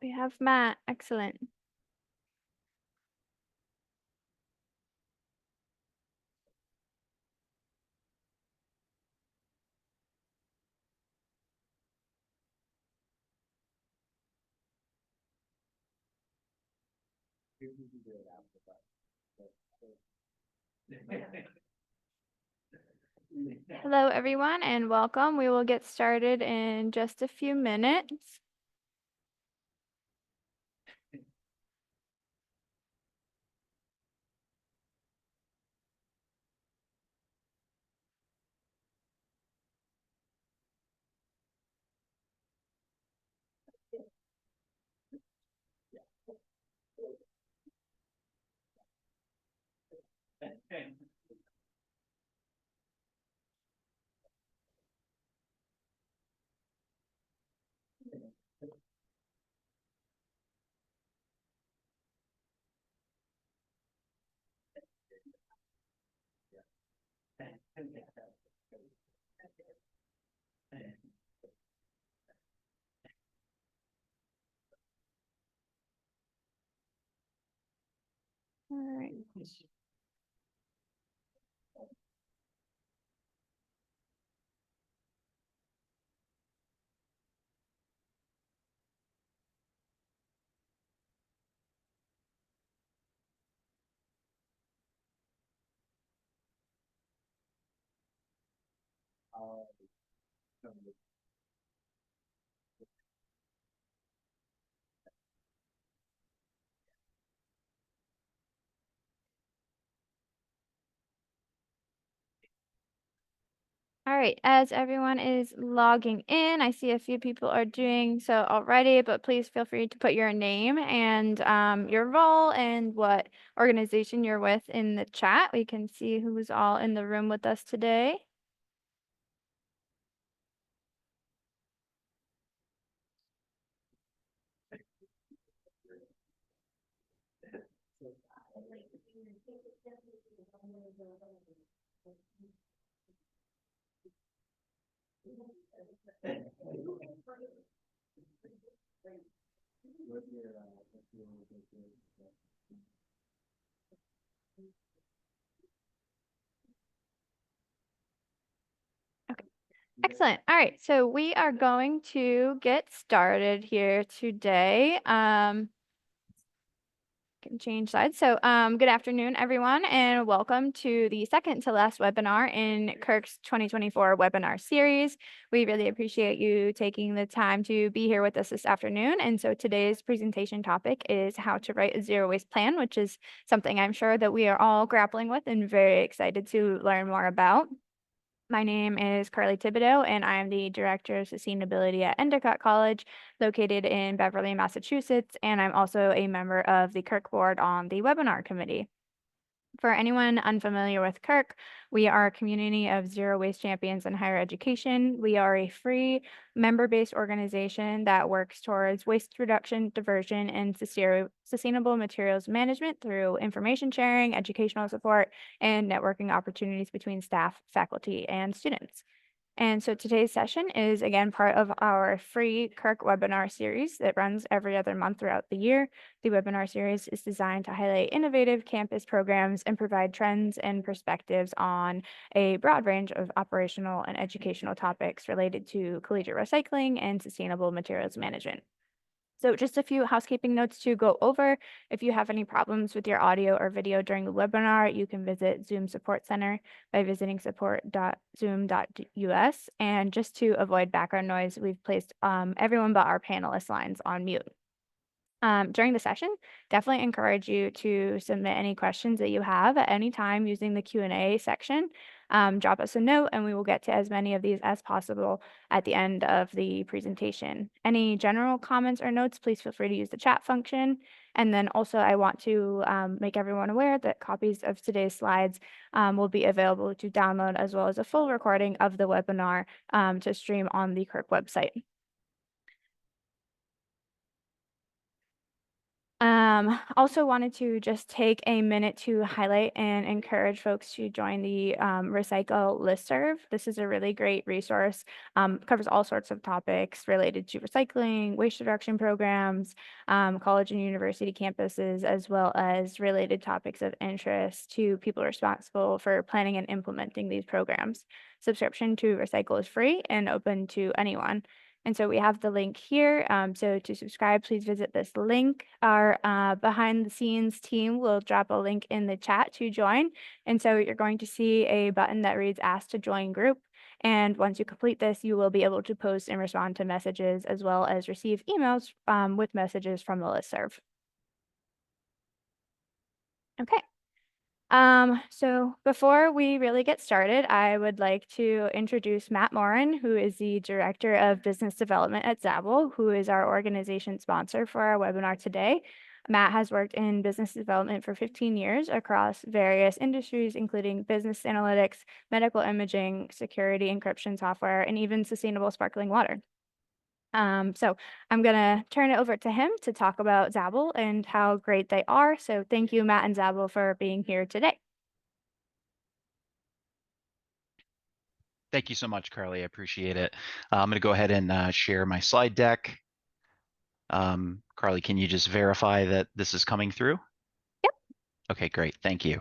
We have Matt. Excellent. Hello, everyone, and welcome. We will get started in just a few minutes. All right. All right, as everyone is logging in, I see a few people are doing so already, but please feel free to put your name and your role and what organization you're with in the chat. We can see who's all in the room with us today. Excellent. All right, so we are going to get started here today. Can change slides. So, good afternoon, everyone, and welcome to the second to last webinar in Kirk's 2024 webinar series. We really appreciate you taking the time to be here with us this afternoon. And so today's presentation topic is how to write a zero waste plan, which is something I'm sure that we are all grappling with and very excited to learn more about. My name is Carly Thibodeau, and I am the Director of Sustainability at Endicott College, located in Beverly, Massachusetts, and I'm also a member of the Kirk Board on the Webinar Committee. For anyone unfamiliar with Kirk, we are a community of zero waste champions in higher education. We are a free member-based organization that works towards waste reduction, diversion, and sustainable materials management through information sharing, educational support, and networking opportunities between staff, faculty, and students. And so today's session is again part of our free Kirk webinar series that runs every other month throughout the year. The webinar series is designed to highlight innovative campus programs and provide trends and perspectives on a broad range of operational and educational topics related to collegiate recycling and sustainable materials management. So just a few housekeeping notes to go over. If you have any problems with your audio or video during the webinar, you can visit Zoom Support Center by visiting support.zoom.us. And just to avoid background noise, we've placed everyone but our panelist lines on mute. During the session, definitely encourage you to submit any questions that you have at any time using the Q&A section. Drop us a note and we will get to as many of these as possible at the end of the presentation. Any general comments or notes, please feel free to use the chat function. And then also I want to make everyone aware that copies of today's slides will be available to download as well as a full recording of the webinar to stream on the Kirk website. Also wanted to just take a minute to highlight and encourage folks to join the Recycle listserv. This is a really great resource. Covers all sorts of topics related to recycling, waste reduction programs, college and university campuses, as well as related topics of interest to people responsible for planning and implementing these programs. Subscription to Recycle is free and open to anyone. And so we have the link here. So to subscribe, please visit this link. Our behind the scenes team will drop a link in the chat to join. And so you're going to see a button that reads Ask to Join Group. And once you complete this, you will be able to post and respond to messages as well as receive emails with messages from the listserv. Okay. So before we really get started, I would like to introduce Matt Morin, who is the Director of Business Development at Zabel, who is our organization sponsor for our webinar today. Matt has worked in business development for 15 years across various industries, including business analytics, medical imaging, security encryption software, and even sustainable sparkling water. So I'm going to turn it over to him to talk about Zabel and how great they are. So thank you, Matt and Zabel, for being here today. Thank you so much, Carly. I appreciate it. I'm going to go ahead and share my slide deck. Carly, can you just verify that this is coming through? Yep. Okay, great. Thank you.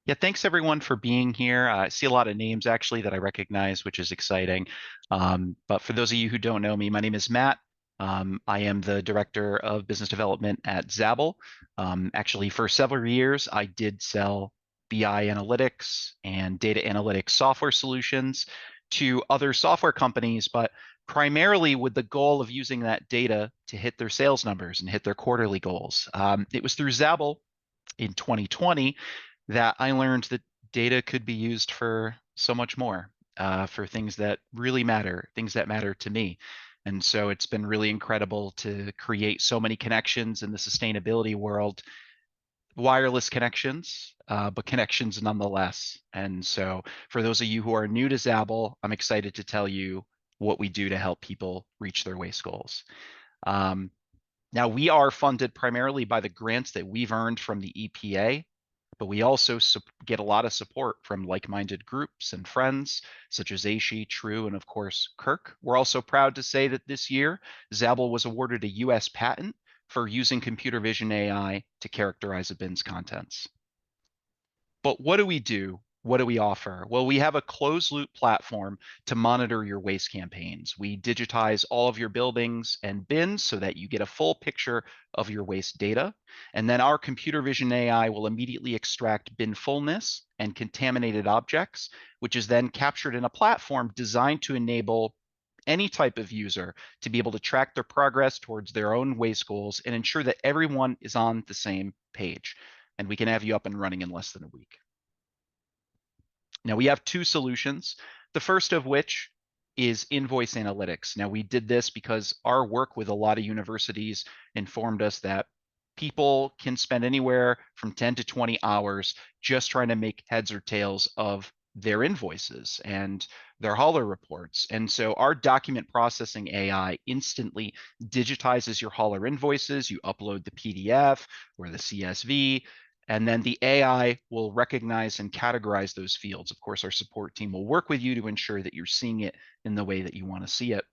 Yeah, thanks everyone for being here. I see a lot of names actually that I recognize, which is exciting. But for those of you who don't know me, my name is Matt. I am the Director of Business Development at Zabel. Actually, for several years, I did sell BI analytics and data analytics software solutions to other software companies, but primarily with the goal of using that data to hit their sales numbers and hit their quarterly goals. It was through Zabel in 2020 that I learned that data could be used for so much more, for things that really matter, things that matter to me. And so it's been really incredible to create so many connections in the sustainability world, wireless connections, but connections nonetheless. And so for those of you who are new to Zabel, I'm excited to tell you what we do to help people reach their waste goals. Now, we are funded primarily by the grants that we've earned from the EPA, but we also get a lot of support from like-minded groups and friends such as ASHI, True, and of course, Kirk. We're also proud to say that this year, Zabel was awarded a US patent for using computer vision AI to characterize a bin's contents. But what do we do? What do we offer? Well, we have a closed loop platform to monitor your waste campaigns. We digitize all of your buildings and bins so that you get a full picture of your waste data. And then our computer vision AI will immediately extract bin fullness and contaminated objects, which is then captured in a platform designed to enable any type of user to be able to track their progress towards their own waste goals and ensure that everyone is on the same page. And we can have you up and running in less than a week. Now we have two solutions, the first of which is invoice analytics. Now we did this because our work with a lot of universities informed us that people can spend anywhere from 10 to 20 hours just trying to make heads or tails of their invoices and their hauler reports. And so our document processing AI instantly digitizes your hauler invoices. You upload the PDF or the CSV, and then the AI will recognize and categorize those fields. Of course, our support team will work with you to ensure that you're seeing it in the way that you want to see it.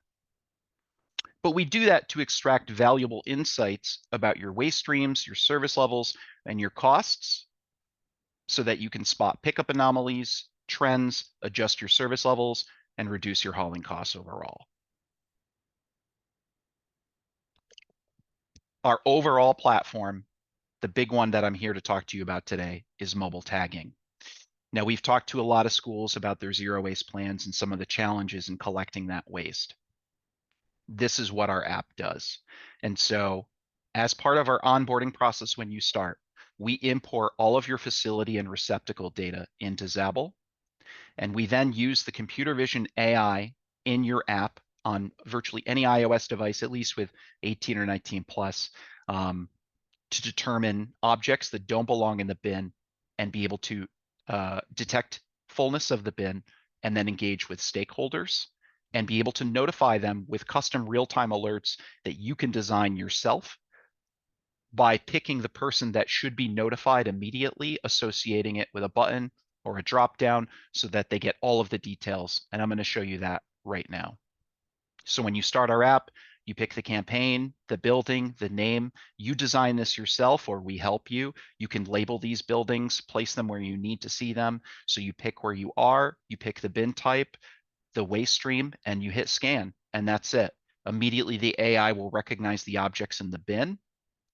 But we do that to extract valuable insights about your waste streams, your service levels, and your costs so that you can spot pickup anomalies, trends, adjust your service levels, and reduce your hauling costs overall. Our overall platform, the big one that I'm here to talk to you about today, is mobile tagging. Now, we've talked to a lot of schools about their zero waste plans and some of the challenges in collecting that waste. This is what our app does. And so as part of our onboarding process when you start, we import all of your facility and receptacle data into Zabel. And we then use the computer vision AI in your app on virtually any iOS device, at least with 18 or 19 plus, to determine objects that don't belong in the bin and be able to detect fullness of the bin and then engage with stakeholders and be able to notify them with custom real-time alerts that you can design yourself by picking the person that should be notified immediately, associating it with a button or a drop down so that they get all of the details. And I'm going to show you that right now. So when you start our app, you pick the campaign, the building, the name. You design this yourself or we help you. You can label these buildings, place them where you need to see them. So you pick where you are, you pick the bin type, the waste stream, and you hit scan, and that's it. Immediately, the AI will recognize the objects in the bin,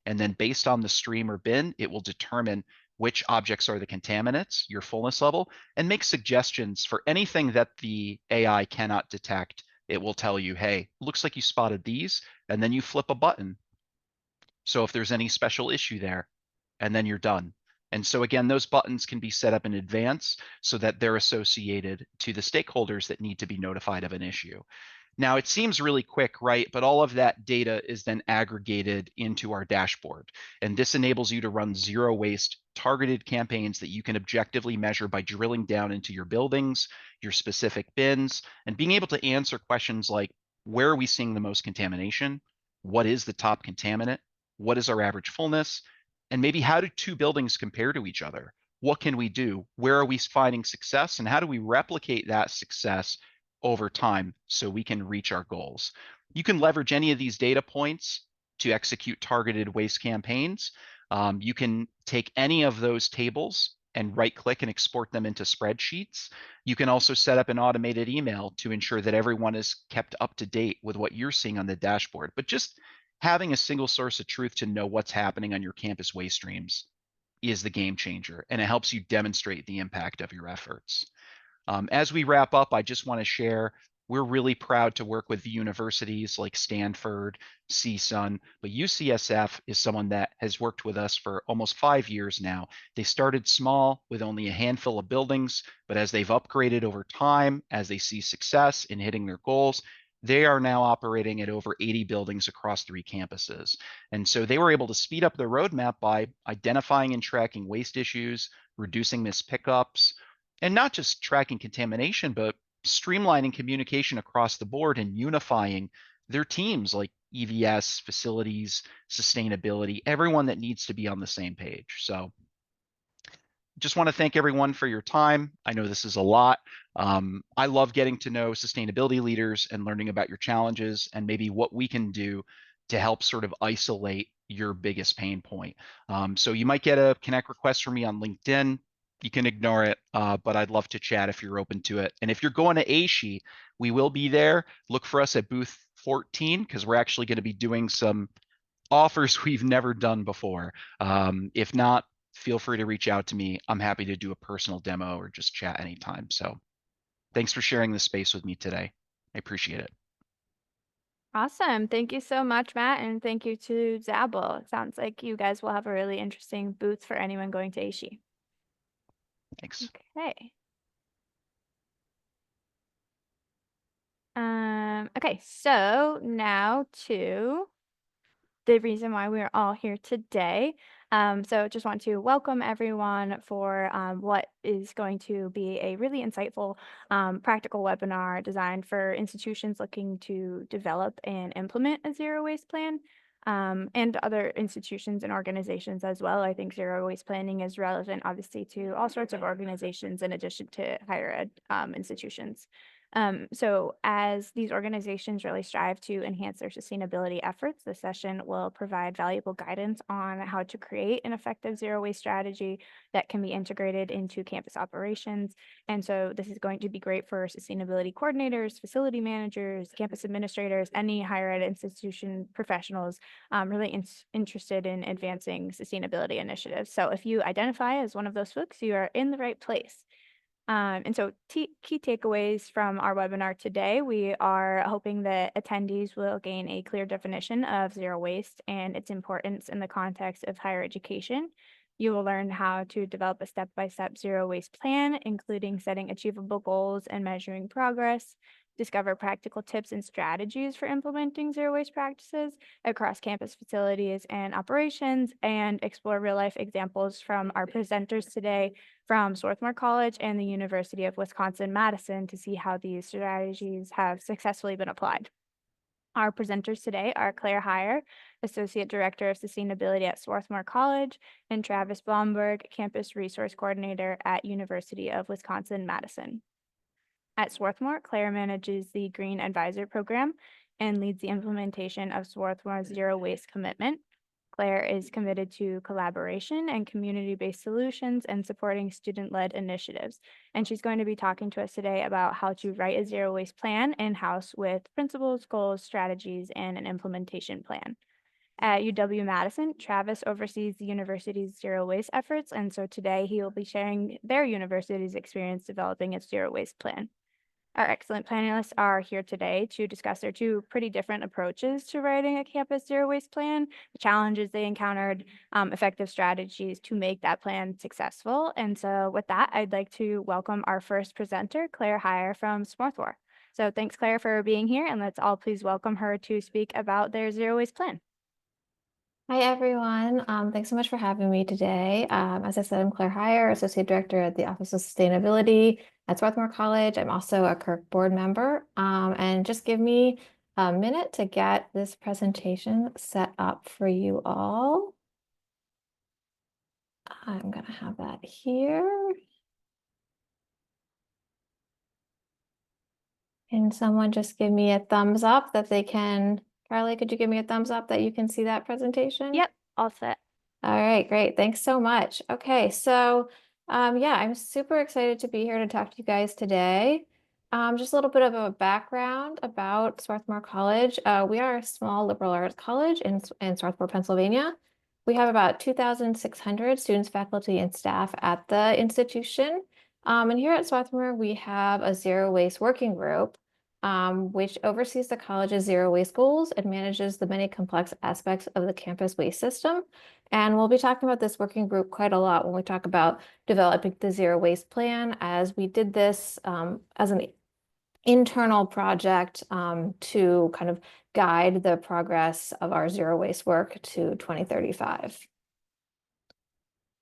and then based on the stream or bin, it will determine which objects are the contaminants, your fullness level, and make suggestions for anything that the AI cannot detect. It will tell you, hey, looks like you spotted these, and then you flip a button. So if there's any special issue there, and then you're done. And so again, those buttons can be set up in advance so that they're associated to the stakeholders that need to be notified of an issue. Now, it seems really quick, right? But all of that data is then aggregated into our dashboard. And this enables you to run zero waste targeted campaigns that you can objectively measure by drilling down into your buildings, your specific bins, and being able to answer questions like, where are we seeing the most contamination? What is the top contaminant? What is our average fullness? And maybe how do two buildings compare to each other? What can we do? Where are we finding success? And how do we replicate that success over time so we can reach our goals? You can leverage any of these data points to execute targeted waste campaigns. You can take any of those tables and right click and export them into spreadsheets. You can also set up an automated email to ensure that everyone is kept up to date with what you're seeing on the dashboard. But just having a single source of truth to know what's happening on your campus waste streams is the game changer, and it helps you demonstrate the impact of your efforts. As we wrap up, I just want to share we're really proud to work with the universities like Stanford, CSUN, but UCSF is someone that has worked with us for almost 5 years now. They started small with only a handful of buildings, but as they've upgraded over time, as they see success in hitting their goals, they are now operating at over 80 buildings across 3 campuses. And so they were able to speed up their roadmap by identifying and tracking waste issues, reducing missed pickups, and not just tracking contamination, but streamlining communication across the board and unifying their teams like EVS, facilities, sustainability, everyone that needs to be on the same page. So just want to thank everyone for your time. I know this is a lot. I love getting to know sustainability leaders and learning about your challenges and maybe what we can do to help sort of isolate your biggest pain point. So you might get a connect request from me on LinkedIn. You can ignore it, but I'd love to chat if you're open to it. And if you're going to ASHE, we will be there. Look for us at booth 14 because we're actually going to be doing some offers we've never done before. If not, feel free to reach out to me. I'm happy to do a personal demo or just chat anytime. So thanks for sharing this space with me today. I appreciate it. Awesome. Thank you so much, Matt, and thank you to Zabel. It sounds like you guys will have a really interesting booth for anyone going to ASHE. Thanks. Okay. Okay, so now to the reason why we're all here today. So just want to welcome everyone for what is going to be a really insightful practical webinar designed for institutions looking to develop and implement a zero waste plan. And other institutions and organizations as well. I think zero waste planning is relevant, obviously, to all sorts of organizations in addition to higher ed institutions. So as these organizations really strive to enhance their sustainability efforts, the session will provide valuable guidance on how to create an effective zero waste strategy that can be integrated into campus operations. And so this is going to be great for sustainability coordinators, facility managers, campus administrators, any higher ed institution professionals really interested in advancing sustainability initiatives. So if you identify as one of those folks, you are in the right place. And so key takeaways from our webinar today, we are hoping that attendees will gain a clear definition of zero waste and its importance in the context of higher education. You will learn how to develop a step-by-step zero waste plan, including setting achievable goals and measuring progress, discover practical tips and strategies for implementing zero waste practices across campus facilities and operations, and explore real-life examples from our presenters today from Swarthmore College and the University of Wisconsin-Madison to see how these strategies have successfully been applied. Our presenters today are Claire Heyer, Associate Director of Sustainability at Swarthmore College, and Travis Blomberg, Campus Resource Coordinator at University of Wisconsin-Madison. At Swarthmore, Claire manages the Green Advisor Program and leads the implementation of Swarthmore's zero waste commitment. Claire is committed to collaboration and community-based solutions and supporting student-led initiatives. And she's going to be talking to us today about how to write a zero waste plan in-house with principles, goals, strategies, and an implementation plan. At UW-Madison, Travis oversees the university's zero waste efforts, and so today he will be sharing their university's experience developing its zero waste plan. Our excellent panelists are here today to discuss their two pretty different approaches to writing a campus zero waste plan, the challenges they encountered, effective strategies to make that plan successful. And so with that, I'd like to welcome our first presenter, Claire Heyer from Swarthmore. So thanks, Claire, for being here, and let's all please welcome her to speak about their zero waste plan. Hi, everyone. Thanks so much for having me today. As I said, I'm Claire Heyer, Associate Director at the Office of Sustainability at Swarthmore College. I'm also a Kirk board member. And just give me a minute to get this presentation set up for you all. I'm going to have that here. Can someone just give me a thumbs up that they can? Carly, could you give me a thumbs up that you can see that presentation? Yep, all set. All right, great. Thanks so much. Okay, so yeah, I'm super excited to be here to talk to you guys today. Just a little bit of a background about Swarthmore College. We are a small liberal arts college in Swarthmore, Pennsylvania. We have about 2,600 students, faculty, and staff at the institution. And here at Swarthmore, we have a zero waste working group, which oversees the college's zero waste goals and manages the many complex aspects of the campus waste system. And we'll be talking about this working group quite a lot when we talk about developing the zero waste plan, as we did this as an internal project to kind of guide the progress of our zero waste work to 2035.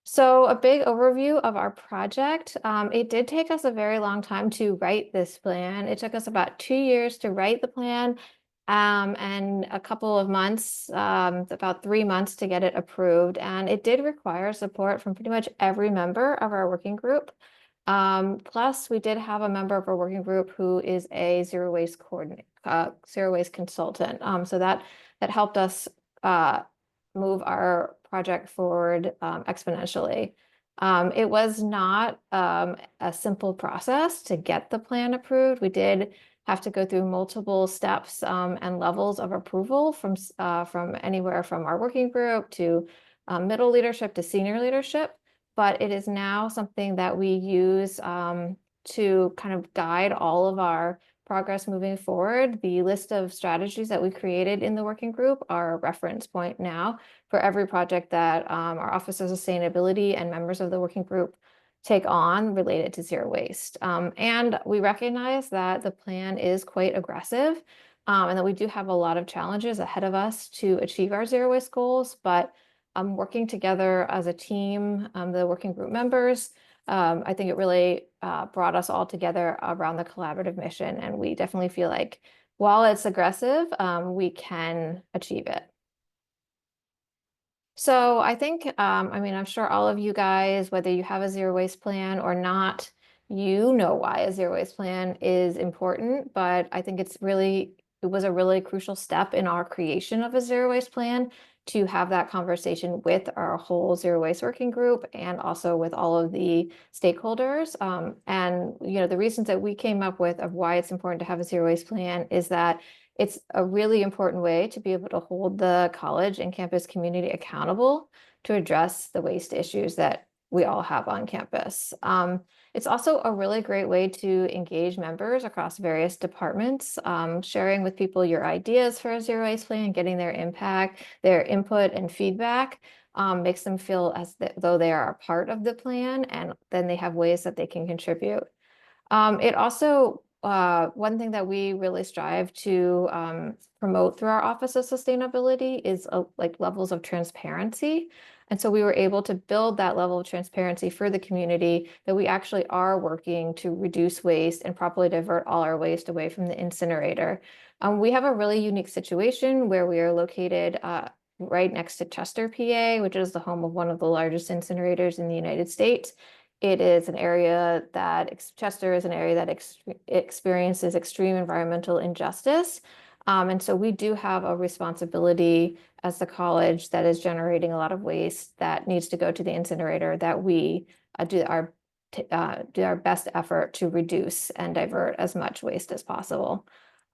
So a big overview of our project. It did take us a very long time to write this plan. It took us about 2 years to write the plan and a couple of months, about 3 months to get it approved. And it did require support from pretty much every member of our working group. Plus, we did have a member of our working group who is a zero waste zero waste consultant. So that helped us move our project forward exponentially. It was not a simple process to get the plan approved. We did have to go through multiple steps and levels of approval from anywhere from our working group to middle leadership to senior leadership. But it is now something that we use to kind of guide all of our progress moving forward. The list of strategies that we created in the working group are a reference point now for every project that our Office of Sustainability and members of the working group take on related to zero waste. And we recognize that the plan is quite aggressive and that we do have a lot of challenges ahead of us to achieve our zero waste goals, but working together as a team, the working group members, I think it really brought us all together around the collaborative mission. And we definitely feel like while it's aggressive, we can achieve it. So I think, I mean, I'm sure all of you guys, whether you have a zero waste plan or not, you know why a zero waste plan is important, but I think it was a really crucial step in our creation of a zero waste plan to have that conversation with our whole zero waste working group and also with all of the stakeholders. And the reasons that we came up with of why it's important to have a zero waste plan is that it's a really important way to be able to hold the college and campus community accountable to address the waste issues that we all have on campus. It's also a really great way to engage members across various departments, sharing with people your ideas for a zero waste plan, getting their impact, their input and feedback, makes them feel as though they are a part of the plan, and then they have ways that they can contribute. It also one thing that we really strive to promote through our Office of Sustainability is like levels of transparency. And so we were able to build that level of transparency for the community that we actually are working to reduce waste and properly divert all our waste away from the incinerator. We have a really unique situation where we are located right next to Chester, PA, which is the home of one of the largest incinerators in the United States. It is an area that Chester is an area that experiences extreme environmental injustice. And so we do have a responsibility as the college that is generating a lot of waste that needs to go to the incinerator, that we do our best effort to reduce and divert as much waste as possible.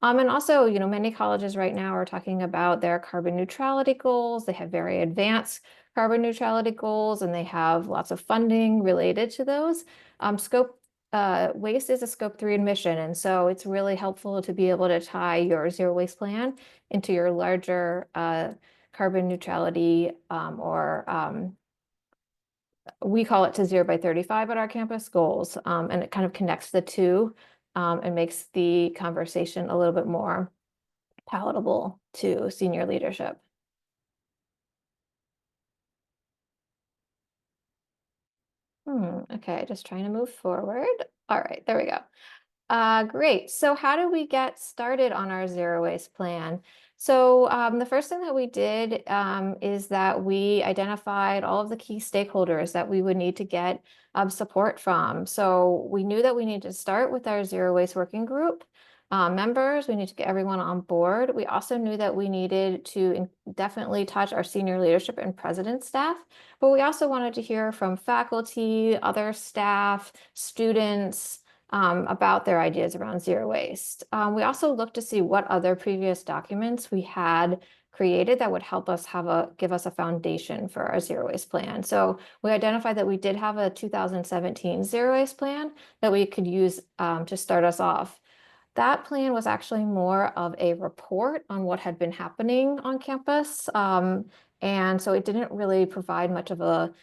And also, many colleges right now are talking about their carbon neutrality goals. They have very advanced carbon neutrality goals, and they have lots of funding related to those. Waste is a scope 3 emission, and so it's really helpful to be able to tie your zero waste plan into your larger carbon neutrality, or we call it to 0 by 35 at our campus goals, and it kind of connects the two and makes the conversation a little bit more palatable to senior leadership. Okay, just trying to move forward. All right, there we go. Great. So how do we get started on our zero waste plan? So the first thing that we did is that we identified all of the key stakeholders that we would need to get support from. So we knew that we needed to start with our zero waste working group members. We need to get everyone on board. We also knew that we needed to definitely touch our senior leadership and president staff, but we also wanted to hear from faculty, other staff, students, about their ideas around zero waste. We also looked to see what other previous documents we had created that would help us give us a foundation for our zero waste plan. So we identified that we did have a 2017 zero waste plan that we could use to start us off. That plan was actually more of a report on what had been happening on campus. And so it didn't really provide much of a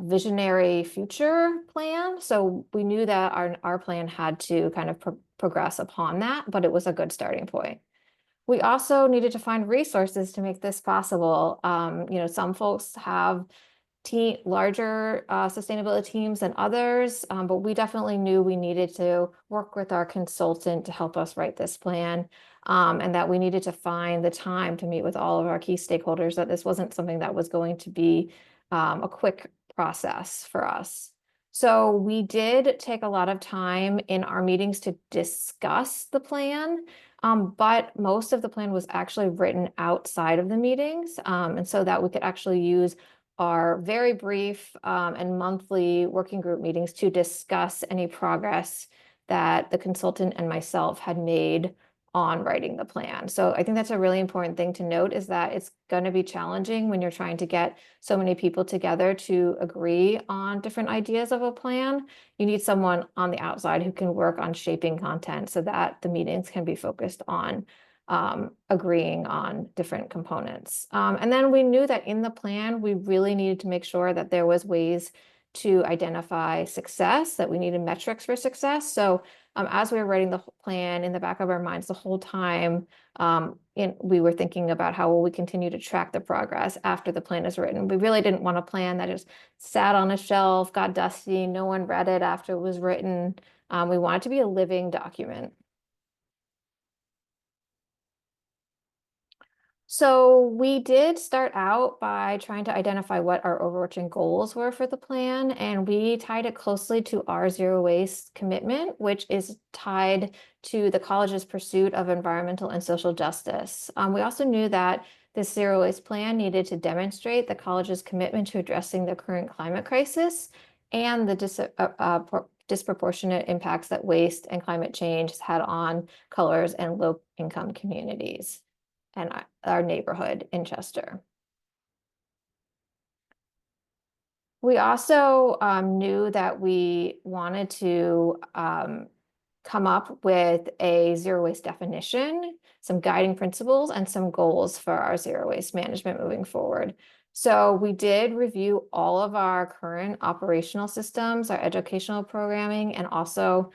visionary future plan. So we knew that our plan had to kind of progress upon that, but it was a good starting point. We also needed to find resources to make this possible. Some folks have larger sustainability teams than others, but we definitely knew we needed to work with our consultant to help us write this plan, and that we needed to find the time to meet with all of our key stakeholders, that this wasn't something that was going to be a quick process for us. So we did take a lot of time in our meetings to discuss the plan, but most of the plan was actually written outside of the meetings, and so that we could actually use our very brief and monthly working group meetings to discuss any progress that the consultant and myself had made on writing the plan. So I think that's a really important thing to note, is that it's going to be challenging when you're trying to get so many people together to agree on different ideas of a plan. You need someone on the outside who can work on shaping content so that the meetings can be focused on agreeing on different components. And then we knew that in the plan, we really needed to make sure that there was ways to identify success, that we needed metrics for success. So as we were writing the plan, in the back of our minds the whole time, we were thinking about how will we continue to track the progress after the plan is written. We really didn't want a plan that just sat on a shelf, got dusty, no one read it after it was written. We want it to be a living document. So we did start out by trying to identify what our overarching goals were for the plan, and we tied it closely to our zero waste commitment, which is tied to the college's pursuit of environmental and social justice. We also knew that this zero waste plan needed to demonstrate the college's commitment to addressing the current climate crisis and the disproportionate impacts that waste and climate change has had on colors and low-income communities and our neighborhood in Chester. We also knew that we wanted to come up with a zero waste definition, some guiding principles, and some goals for our zero waste management moving forward. So we did review all of our current operational systems, our educational programming, and also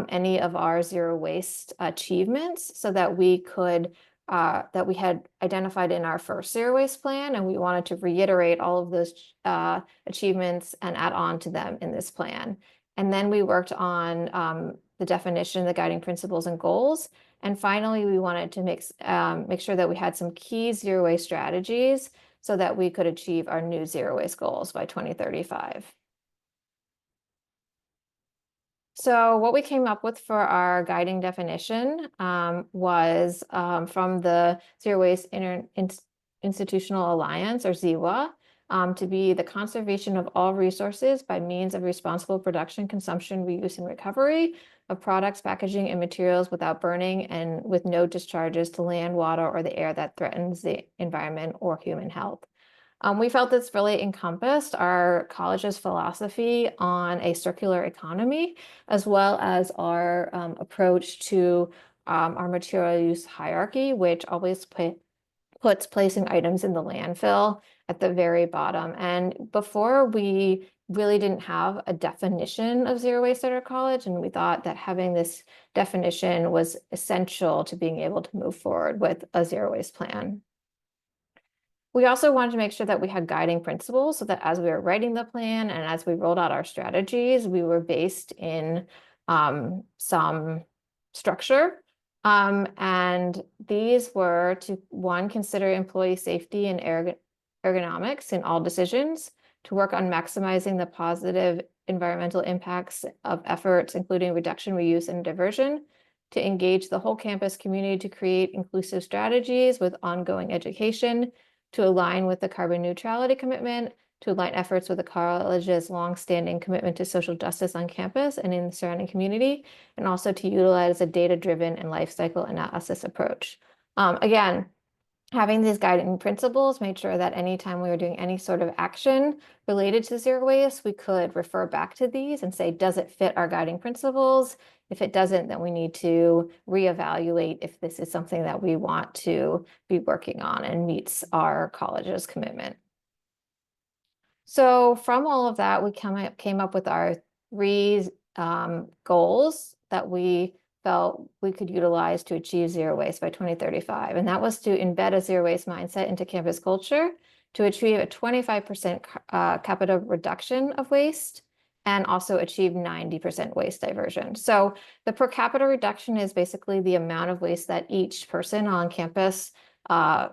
any of our zero waste achievements, so that we could that we had identified in our first zero waste plan, and we wanted to reiterate all of those achievements and add on to them in this plan. And then we worked on the definition, the guiding principles and goals. And finally, we wanted to make sure that we had some key zero waste strategies so that we could achieve our new zero waste goals by 2035. So what we came up with for our guiding definition was from the Zero Waste Institutional Alliance, or ZIWA, to be the conservation of all resources by means of responsible production, consumption, reuse, and recovery of products, packaging, and materials without burning and with no discharges to land, water, or the air that threatens the environment or human health. We felt this really encompassed our college's philosophy on a circular economy, as well as our approach to our material use hierarchy, which always puts placing items in the landfill at the very bottom. And before, we really didn't have a definition of zero waste at our college, and we thought that having this definition was essential to being able to move forward with a zero waste plan. We also wanted to make sure that we had guiding principles so that as we were writing the plan and as we rolled out our strategies, we were based in some structure. And these were to, one, consider employee safety and ergonomics in all decisions, to work on maximizing the positive environmental impacts of efforts, including reduction, reuse, and diversion, to engage the whole campus community to create inclusive strategies with ongoing education, to align with the carbon neutrality commitment, to align efforts with the college's longstanding commitment to social justice on campus and in the surrounding community, and also to utilize a data-driven and life cycle analysis approach. Again, having these guiding principles made sure that anytime we were doing any sort of action related to zero waste, we could refer back to these and say, does it fit our guiding principles? If it doesn't, then we need to reevaluate if this is something that we want to be working on and meets our college's commitment. So from all of that, we came up with our three goals that we felt we could utilize to achieve zero waste by 2035. And that was to embed a zero waste mindset into campus culture, to achieve a 25% capita reduction of waste, and also achieve 90% waste diversion. So the per capita reduction is basically the amount of waste that each person on campus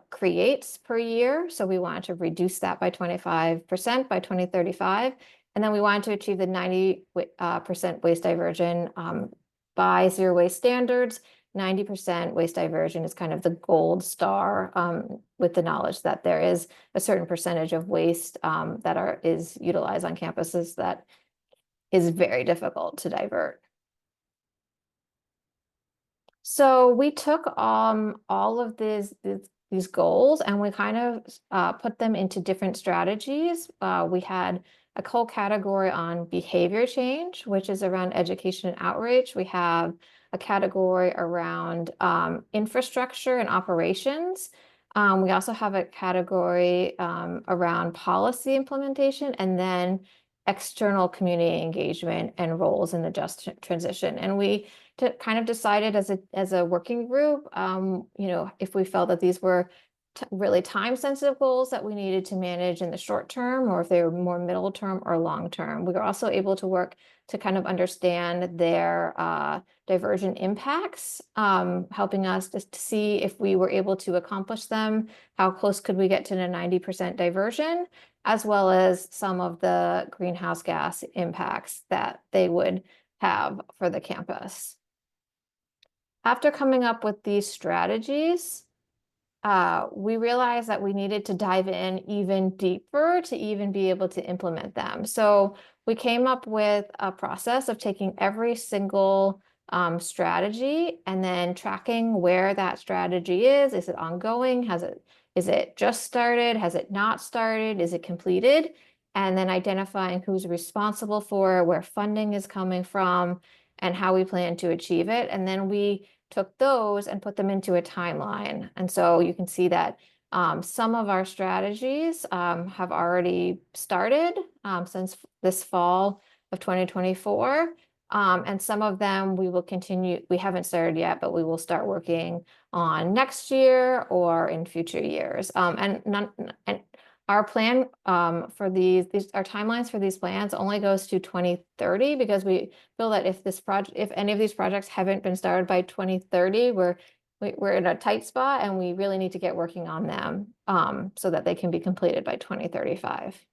creates per year. So we wanted to reduce that by 25% by 2035. And then we wanted to achieve the 90% waste diversion by zero waste standards. 90% waste diversion is kind of the gold star, with the knowledge that there is a certain percentage of waste that is utilized on campuses that is very difficult to divert. So we took all of these goals and we kind of put them into different strategies. We had a whole category on behavior change, which is around education and outreach. We have a category around infrastructure and operations. We also have a category around policy implementation, and then external community engagement and roles in the just transition. And we kind of decided as a working group, if we felt that these were really time-sensitive goals that we needed to manage in the short term, or if they were more middle term or long term. We were also able to work to kind of understand their diversion impacts, helping us to see if we were able to accomplish them, how close could we get to the 90% diversion, as well as some of the greenhouse gas impacts that they would have for the campus. After coming up with these strategies, we realized that we needed to dive in even deeper to even be able to implement them. So we came up with a process of taking every single strategy and then tracking where that strategy is. Is it ongoing? Is it just started? Has it not started? Is it completed? And then identifying who's responsible for it, where funding is coming from, and how we plan to achieve it. And then we took those and put them into a timeline. And so you can see that some of our strategies have already started since this fall of 2024. And some of them we will continue, we haven't started yet, but we will start working on next year or in future years. And our plan for these our timelines for these plans only goes to 2030, because we feel that if any of these projects haven't been started by 2030, we're in a tight spot, and we really need to get working on them so that they can be completed by 2035.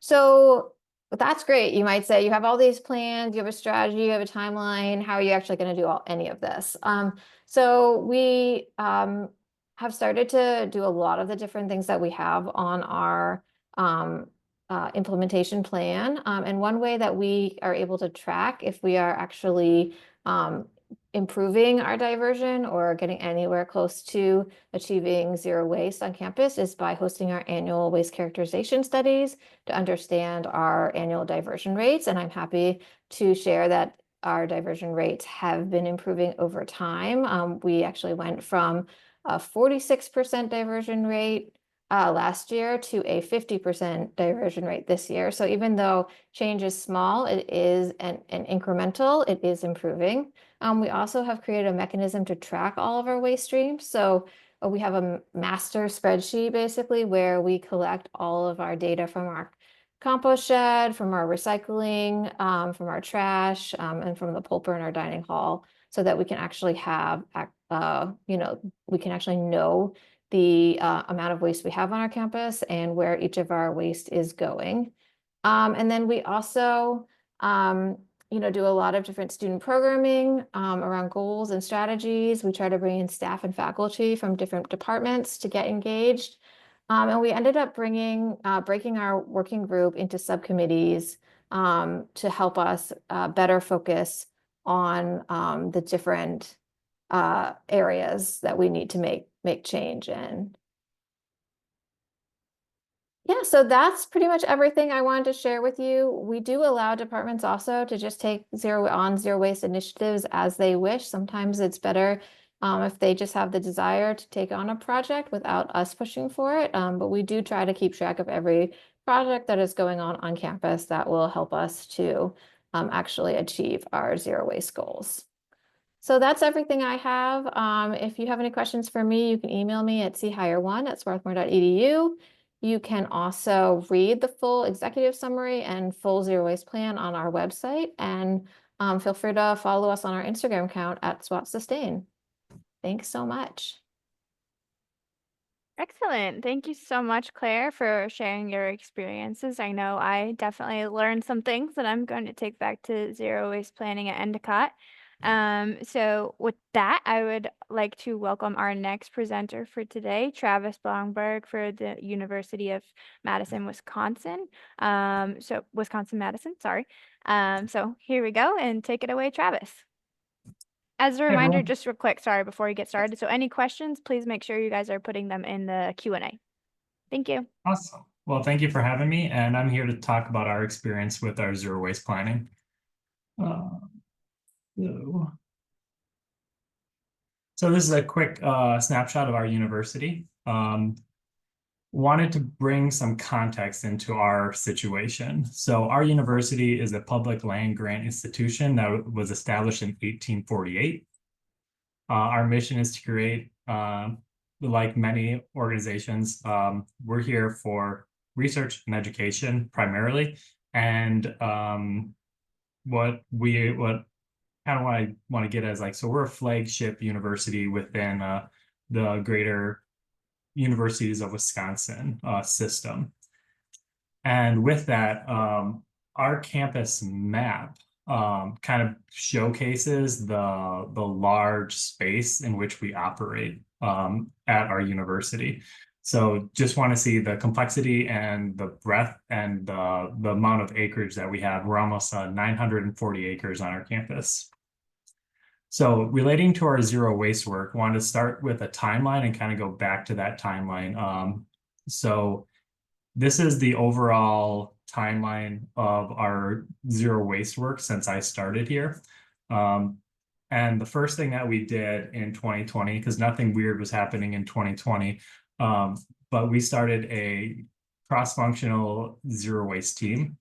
So that's great. You might say you have all these plans, you have a strategy, you have a timeline. How are you actually going to do any of this? So we have started to do a lot of the different things that we have on our implementation plan. And one way that we are able to track if we are actually improving our diversion or getting anywhere close to achieving zero waste on campus is by hosting our annual waste characterization studies to understand our annual diversion rates. And I'm happy to share that our diversion rates have been improving over time. We actually went from a 46% diversion rate last year to a 50% diversion rate this year. So even though change is small, it is an incremental, it is improving. We also have created a mechanism to track all of our waste streams. So we have a master spreadsheet basically where we collect all of our data from our compost shed, from our recycling, from our trash, and from the pulper in our dining hall, so that we can actually have, we can actually know the amount of waste we have on our campus and where each of our waste is going. And then we also, do a lot of different student programming around goals and strategies. We try to bring in staff and faculty from different departments to get engaged. And we ended up breaking our working group into subcommittees to help us better focus on the different areas that we need to make change in. Yeah, so that's pretty much everything I wanted to share with you. We do allow departments also to just take zero waste initiatives as they wish. Sometimes it's better if they just have the desire to take on a project without us pushing for it. But we do try to keep track of every project that is going on campus that will help us to actually achieve our zero waste goals. So that's everything I have. If you have any questions for me, you can email me at chire1@swarthmore.edu. You can also read the full executive summary and full zero waste plan on our website, and feel free to follow us on our Instagram account at SWAT Thanks so much. Excellent. Thank you so much, Claire, for sharing your experiences. I know I definitely learned some things that I'm going to take back to zero waste planning at Endicott. So with that, I would like to welcome our next presenter for today, Travis Blomberg for the University of Madison, Wisconsin. So Wisconsin-Madison, sorry. So here we go, and take it away, Travis. As a Hey, reminder, everyone. just real quick, sorry, before we get started. So any questions, please make sure you guys are putting them in the Q&A. Thank you. Awesome. Well, thank you for having me, and I'm here to talk about our experience with our zero waste planning. So this is a quick snapshot of our university. Wanted to bring some context into our situation. So our university is a public land grant institution that was established in 1848. Our mission is to create, like many organizations, we're here for research and education primarily. And what kind of what I want to get at is like, so we're a flagship university within the greater Universities of Wisconsin system. And with that, our campus map kind of showcases the large space in which we operate at our university. So just want to see the complexity and the breadth and the amount of acreage that we have. We're almost 940 acres on our campus. So relating to our zero waste work, wanted to start with a timeline and kind of go back to that timeline. So this is the overall timeline of our zero waste work since I started here. And the first thing that we did in 2020, because nothing weird was happening in 2020, but we started a cross-functional zero waste team.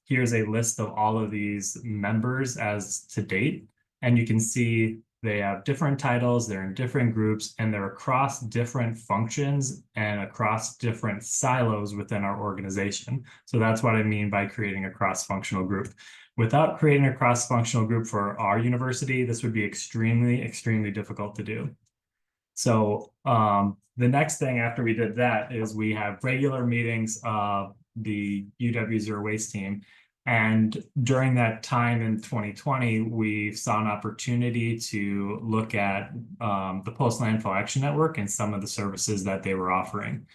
Here's a list of all of these members as to date, and you can see they have different titles, they're in different groups, and they're across different functions and across different silos within our organization. So that's what I mean by creating a cross-functional group. Without creating a cross-functional group for our university, this would be extremely, extremely difficult to do. So the next thing after we did that is we have regular meetings of the UW Zero Waste team. And during that time in 2020, we saw an opportunity to look at the Post-Landfill Action Network and some of the services that they were offering.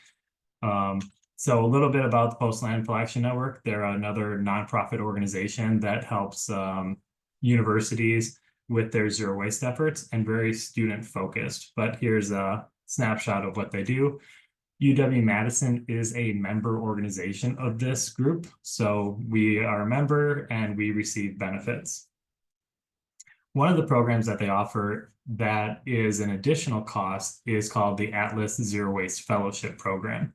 So a little bit about the Post-Landfill Action Network. They're another nonprofit organization that helps universities with their zero waste efforts and very student focused. But here's a snapshot of what they do. UW-Madison is a member organization of this group. So we are a member and we receive benefits. One of the programs that they offer that is an additional cost is called the Atlas Zero Waste Fellowship Program.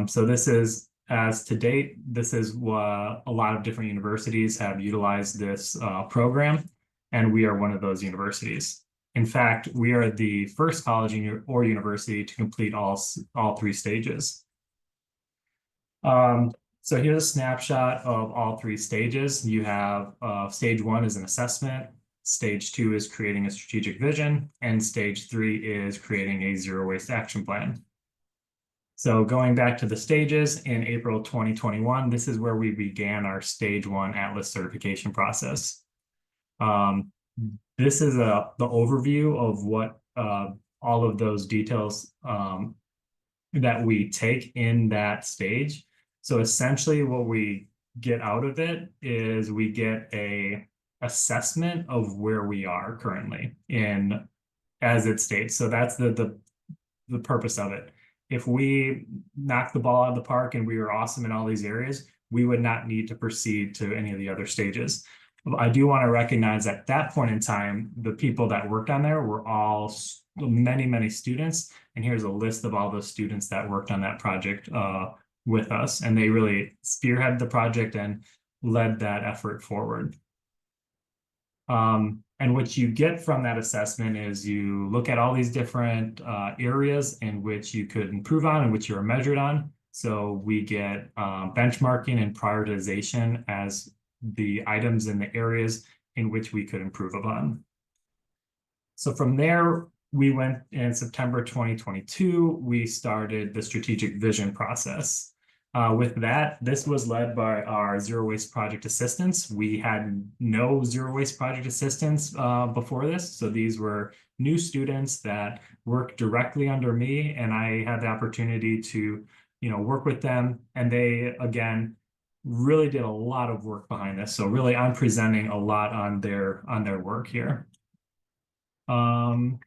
So this is, as to date, this is what a lot of different universities have utilized this program, and we are one of those universities. In fact, we are the first college or university to complete all three stages. So here's a snapshot of all three stages. You have stage 1 is an assessment, stage 2 is creating a strategic vision, and stage 3 is creating a zero waste action plan. So going back to the stages in April 2021, this is where we began our stage 1 Atlas certification process. This is the overview of what all of those details that we take in that stage. So essentially what we get out of it is we get a assessment of where we are currently in as it states. So that's the purpose of it. If we knock the ball out of the park and we were awesome in all these areas, we would not need to proceed to any of the other stages. I do want to recognize at that point in time, the people that worked on there were all many, many students. And here's a list of all those students that worked on that project with us. And they really spearheaded the project and led that effort forward. And what you get from that assessment is you look at all these different areas in which you could improve on and which you're measured on. So we get benchmarking and prioritization as the items in the areas in which we could improve upon. So from there, we went in September 2022, we started the strategic vision process. With that, this was led by our zero waste project assistants. We had no zero waste project assistants before this. So these were new students that worked directly under me, and I had the opportunity to, work with them. And they, again, really did a lot of work behind this. So really, I'm presenting a lot on their work here. And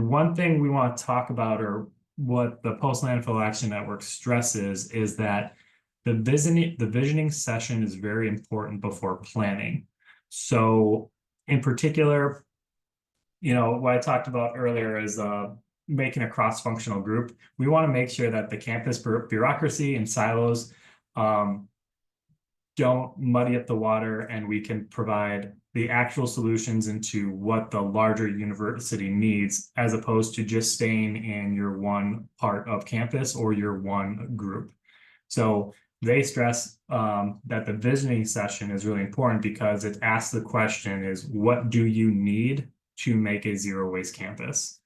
one thing we want to talk about, or what the Post-Landfill Action Network stresses, is that the visioning session is very important before planning. So in particular, what I talked about earlier is making a cross-functional group. We want to make sure that the campus bureaucracy and silos don't muddy up the water, and we can provide the actual solutions into what the larger university needs, as opposed to just staying in your one part of campus or your one group. So they stress that the visioning session is really important because it asks the question is, what do you need to make a zero waste campus?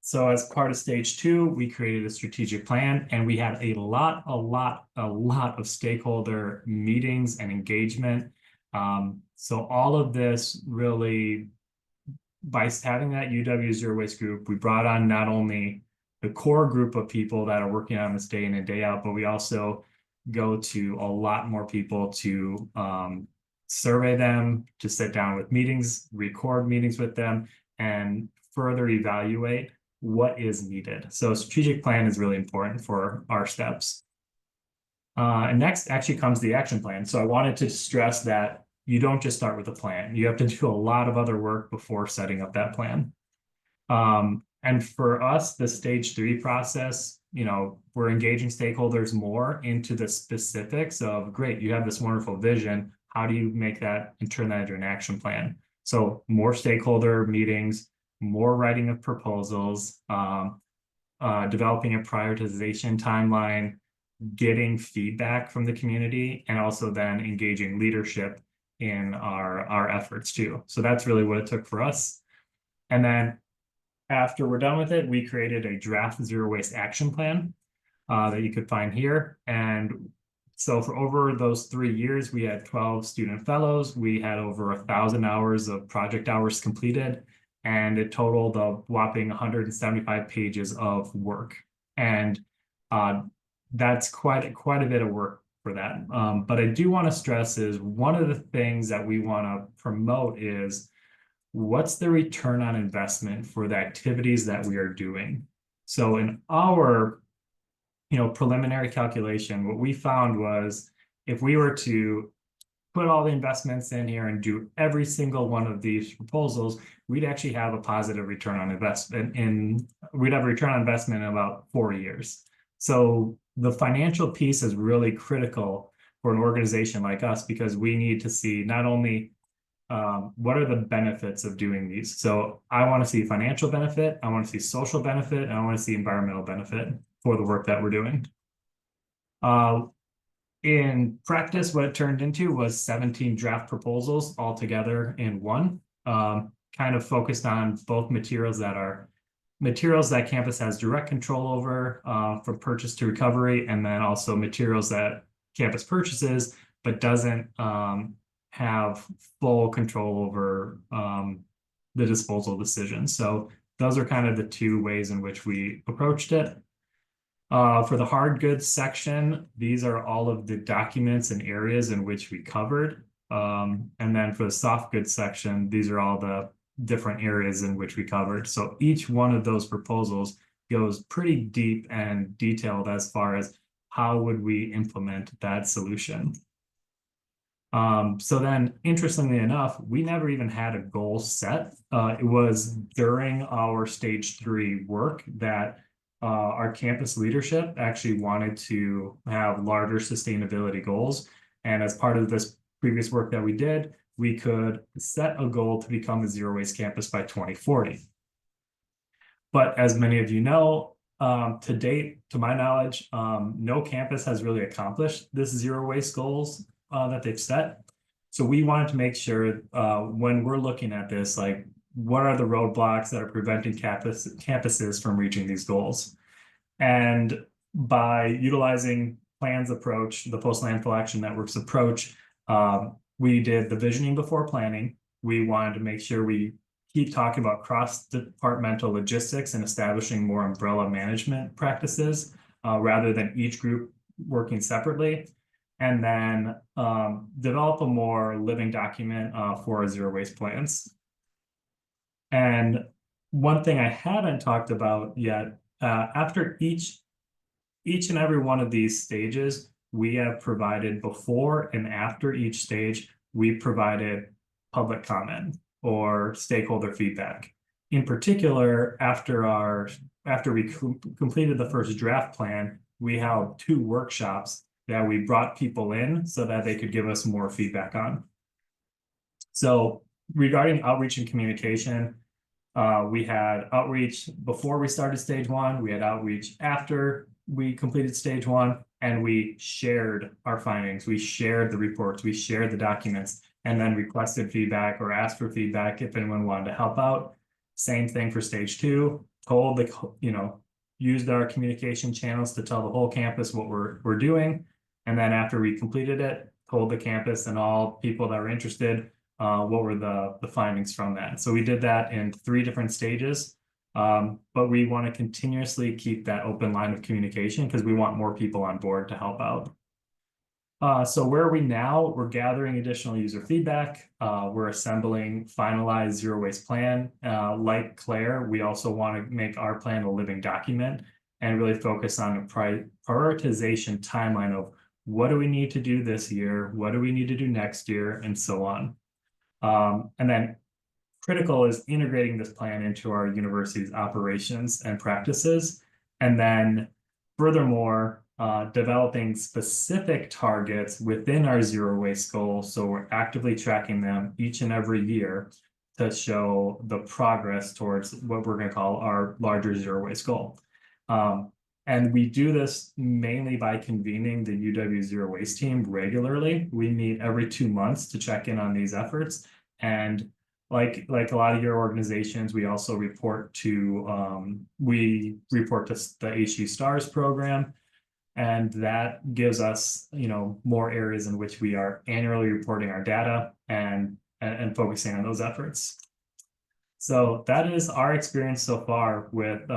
So as part of stage 2, we created a strategic plan, and we had a lot of stakeholder meetings and engagement. So all of this really, by having that UW Zero Waste group, we brought on not only the core group of people that are working on this day in and day out, but we also go to a lot more people to survey them, to sit down with meetings, record meetings with them, and further evaluate what is needed. So a strategic plan is really important for our steps. And next actually comes the action plan. So I wanted to stress that you don't just start with a plan. You have to do a lot of other work before setting up that plan. And for us, the stage 3 process we're engaging stakeholders more into the specifics of, great, you have this wonderful vision. How do you make that and turn that into an action plan? So more stakeholder meetings, more writing of proposals, developing a prioritization timeline, getting feedback from the community, and also then engaging leadership in our efforts too. So that's really what it took for us. And then after we're done with it, we created a draft zero waste action plan that you could find here. And so for over those 3 years, we had 12 student fellows. We had over 1,000 hours of project hours completed, and it totaled a whopping 175 pages of work. And that's quite a bit of work for that. But I do want to stress is one of the things that we want to promote is what's the return on investment for the activities that we are doing. So in our preliminary calculation, what we found was if we were to put all the investments in here and do every single one of these proposals, we'd actually have a positive return on investment we'd have a return on investment in about 4 years. So the financial piece is really critical for an organization like us, because we need to see not only what are the benefits of doing these. So I want to see financial benefit, I want to see social benefit, and I want to see environmental benefit for the work that we're doing. In practice, what it turned into was 17 draft proposals all together in one, kind of focused on both materials that campus has direct control over from purchase to recovery, and then also materials that campus purchases but doesn't have full control over the disposal decisions. So those are kind of the two ways in which we approached it. For the hard goods section, these are all of the documents and areas in which we covered. And then for the soft goods section, these are all the different areas in which we covered. So each one of those proposals goes pretty deep and detailed as far as how would we implement that solution. So then, interestingly enough, we never even had a goal set. It was during our stage 3 work that our campus leadership actually wanted to have larger sustainability goals. And as part of this previous work that we did, we could set a goal to become a zero waste campus by 2040. But as many of you know, to date, to my knowledge, no campus has really accomplished this zero waste goals that they've set. So we wanted to make sure when we're looking at this, like, what are the roadblocks that are preventing campuses from reaching these goals? And by utilizing PLAN's approach, the Post-Landfill Action Network's approach, we did the visioning before planning. We wanted to make sure we keep talking about cross-departmental logistics and establishing more umbrella management practices rather than each group working separately. And then develop a more living document for our zero waste plans. And one thing I haven't talked about yet, after each and every one of these stages, we have provided we provided public comment or stakeholder feedback. In particular, after we completed the first draft plan, we held 2 workshops that we brought people in so that they could give us more feedback on. So regarding outreach and communication, we had outreach before we started stage 1, we had outreach after we completed stage 1, and we shared our findings, we shared the reports, we shared the documents, and then requested feedback or asked for feedback if anyone wanted to help out. Same thing for stage 2, used our communication channels to tell the whole campus what we're doing. And then after we completed it, told the campus and all people that were interested what were the findings from that. So we did that in 3 different stages, but we want to continuously keep that open line of communication because we want more people on board to help out. So where are we now? We're gathering additional user feedback. We're assembling finalized zero waste plan. Like Claire, we also want to make our plan a living document and really focus on a prioritization timeline of what do we need to do this year, what do we need to do next year, and so on. And then critical is integrating this plan into our university's operations and practices. And then Furthermore, developing specific targets within our zero waste goal. So we're actively tracking them each and every year to show the progress towards what we're going to call our larger zero waste goal. And we do this mainly by convening the UW Zero Waste team regularly. We meet every 2 months to check in on these efforts. And like a lot of your organizations, we also report to the HE STARS program, and that gives us, more areas in which we are annually reporting our data and focusing on those efforts. So that is our experience so far with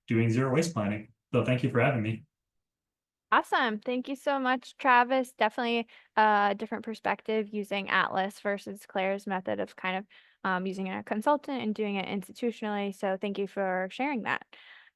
doing zero waste planning. So thank you for having me. Awesome. Thank you so much, Travis. Definitely a different perspective using Atlas versus Claire's method of kind of using a consultant and doing it institutionally. So thank you for sharing that.